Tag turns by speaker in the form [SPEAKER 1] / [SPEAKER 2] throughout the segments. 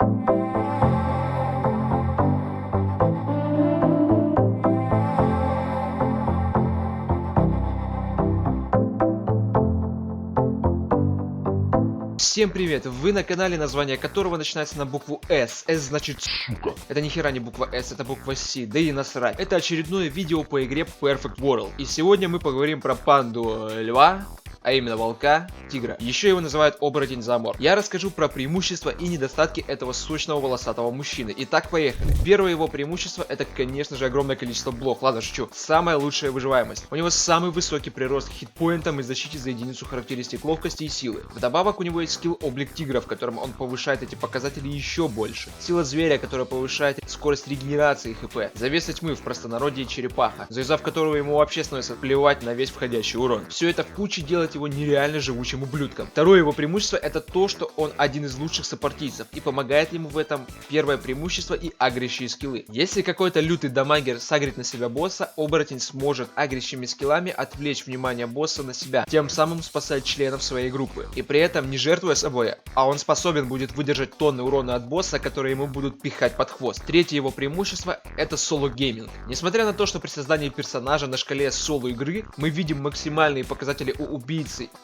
[SPEAKER 1] Всем привет! Вы на канале, название которого начинается на букву S. S значит сука. Это нихера не буква S, это буква C, да и насрать. Это очередное видео по игре Perfect World. И сегодня мы поговорим про панду льва, а именно волка, тигра. Еще его называют оборотень Замор. Я расскажу про преимущества и недостатки этого сочного волосатого мужчины. Итак, поехали. Первое его преимущество — это, конечно же, огромное количество блок. Ладно, шучу. Самая лучшая выживаемость. У него самый высокий прирост к хитпоинтам и защите за единицу характеристик ловкости и силы. Вдобавок у него есть скилл облик тигра, в котором он повышает эти показатели еще больше. Сила зверя, которая повышает скорость регенерации хп. Завеса тьмы, в простонародье черепаха, завязав которого ему вообще становится плевать на весь входящий урон. Все это в куче делает его нереально живучим ублюдком. Второе его преимущество — это то, что он один из лучших сопартийцев, и помогает ему в этом первое преимущество и агрящие скиллы. Если какой-то лютый дамагер сагрит на себя босса, оборотень сможет агрящими скиллами отвлечь внимание босса на себя, тем самым спасать членов своей группы. И при этом не жертвуя собой, а он способен будет выдержать тонны урона от босса, которые ему будут пихать под хвост. Третье его преимущество — это соло-гейминг. Несмотря на то, что при создании персонажа на шкале соло-игры мы видим максимальные показатели у убийцы,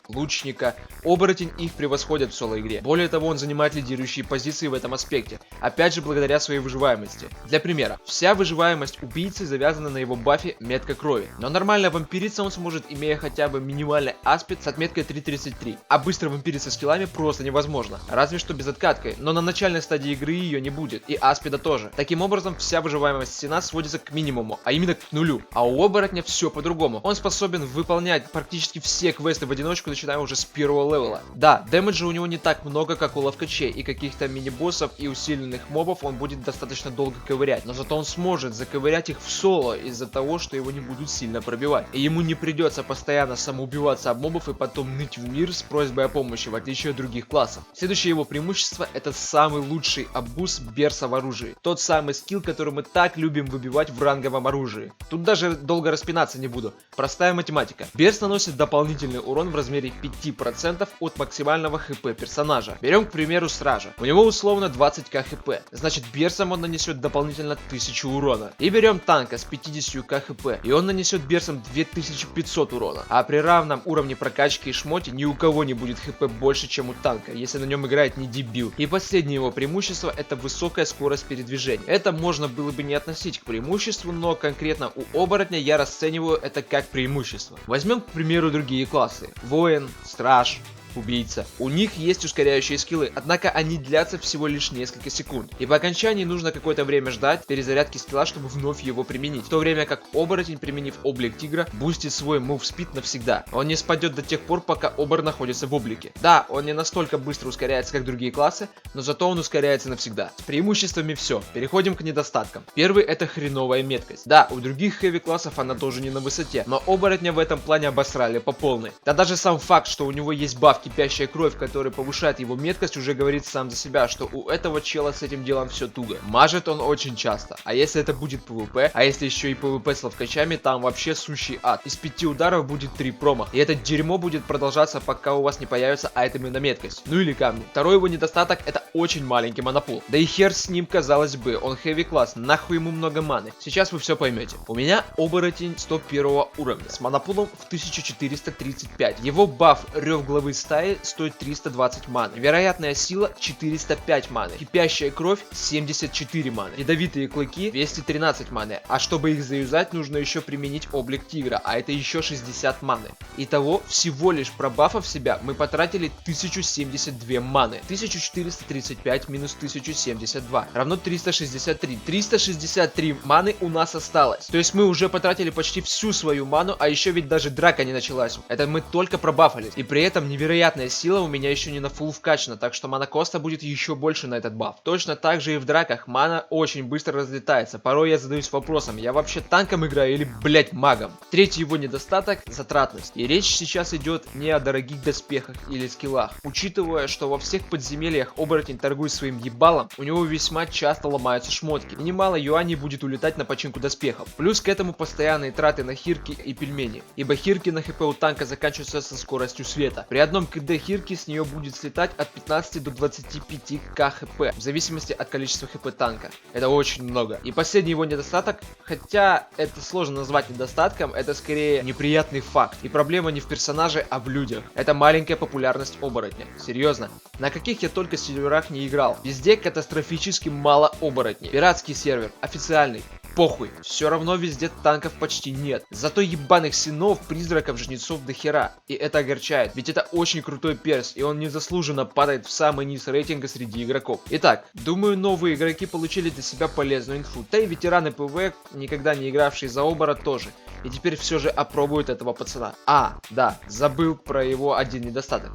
[SPEAKER 1] лучника, оборотень их превосходит в соло-игре. Более того, он занимает лидирующие позиции в этом аспекте, опять же благодаря своей выживаемости. Для примера, вся выживаемость убийцы завязана на его бафе метка крови, но нормально вампириться он сможет, имея хотя бы минимальный аспид с отметкой 3.33, а быстро вампириться скиллами просто невозможно, разве что без откаткой, но на начальной стадии игры ее не будет, и аспида тоже. Таким образом, вся выживаемость стена сводится к минимуму, а именно к нулю, а у оборотня все по-другому. Он способен выполнять практически все квесты в одиночку, начиная уже с первого левела. Да, дэмэджа у него не так много, как у ловкачей, и каких-то мини-боссов и усиленных мобов он будет достаточно долго ковырять, но зато он сможет заковырять их в соло из-за того, что его не будут сильно пробивать. И ему не придется постоянно самоубиваться об мобов и потом ныть в мир с просьбой о помощи, в отличие от других классов. Следующее его преимущество — это самый лучший абуз берса в оружии. Тот самый скилл, который мы так любим выбивать в ранговом оружии. Тут даже долго распинаться не буду. Простая математика. Берс наносит дополнительный урон в размере 5% от максимального хп персонажа. Берем, к примеру, стража. У него условно 20к хп. Значит, берсом он нанесет дополнительно 1000 урона. И берем танка с 50к хп. И он нанесет берсом 2500 урона. А при равном уровне прокачки и шмоте ни у кого не будет хп больше, чем у танка, если на нем играет не дебил. И последнее его преимущество — это высокая скорость передвижения. Это можно было бы не относить к преимуществу, но конкретно у оборотня я расцениваю это как преимущество. Возьмем, к примеру, другие классы. Воин, страж, убийца. У них есть ускоряющие скиллы, однако они длятся всего лишь несколько секунд. И по окончании нужно какое-то время ждать перезарядки скилла, чтобы вновь его применить. В то время как оборотень, применив облик тигра, бустит свой move speed навсегда. Он не спадет до тех пор, пока обор находится в облике. Да, он не настолько быстро ускоряется, как другие классы, но зато он ускоряется навсегда. С преимуществами все. Переходим к недостаткам. Первый — это хреновая меткость. Да, у других хэви классов она тоже не на высоте, но оборотня в этом плане обосрали по полной. Да даже сам факт, что у него есть баф кипящая кровь, который повышает его меткость, уже говорит сам за себя, что у этого чела с этим делом все туго. Мажет он очень часто, а если это будет PvP, а если еще и PvP с ловкачами, там вообще сущий ад. Из 5 ударов будет 3 промах, и это дерьмо будет продолжаться, пока у вас не появится айтемы на меткость, ну или камни. Второй его недостаток — это очень маленький монопул. Да и хер с ним, казалось бы, он хэви класс, нахуй ему много маны. Сейчас вы все поймете. У меня оборотень 101 уровня с монопулом в 1435. Его баф рев главы стаи стоит 320 маны. Вероятная сила 405 маны. Кипящая кровь 74 маны. Ядовитые клыки 213 маны. А чтобы их заюзать, нужно еще применить облик тигра, а это еще 60 маны. Итого, всего лишь пробафав себя, мы потратили 1072 маны. 1435 минус 1072 равно 363. 363 маны у нас осталось. То есть мы уже потратили почти всю свою ману, а еще ведь даже драка не началась. Это мы только пробафались. И при этом невероятная сила у меня еще не на фулл вкачана, так что мана коста будет еще больше на этот баф. Точно так же и в драках мана очень быстро разлетается. Порой я задаюсь вопросом, я вообще танком играю или, блять, магом? Третий его недостаток — затратность. И речь сейчас идет не о дорогих доспехах или скиллах. Учитывая, что во всех подземельях оборотень торгует своим ебалом, у него весьма часто ломаются шмотки. И немало юаней будет улетать на починку доспехов. Плюс к этому постоянные траты на хирки и пельмени. Ибо хирки на хп у танка заканчиваются со скоростью света. При одном целом КД Хирки с нее будет слетать от 15 до 25 КХП, в зависимости от количества ХП танка. Это очень много. И последний его недостаток, хотя это сложно назвать недостатком, это скорее неприятный факт. И проблема не в персонаже, а в людях. Это маленькая популярность оборотня. Серьезно. На каких я только серверах не играл. Везде катастрофически мало оборотней. Пиратский сервер, официальный. Похуй, все равно везде танков почти нет. Зато ебаных синов, призраков, жнецов до хера. И это огорчает, ведь это очень крутой перс, и он незаслуженно падает в самый низ рейтинга среди игроков. Итак, думаю, новые игроки получили для себя полезную инфу, да и ветераны ПВ, никогда не игравшие за обора, тоже. И теперь все же опробуют этого пацана. А, да, забыл про его один недостаток.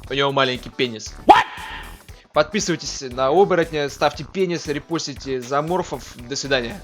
[SPEAKER 1] У него маленький пенис. Подписывайтесь на оборотня, ставьте пенис, репостите заморфов. До свидания.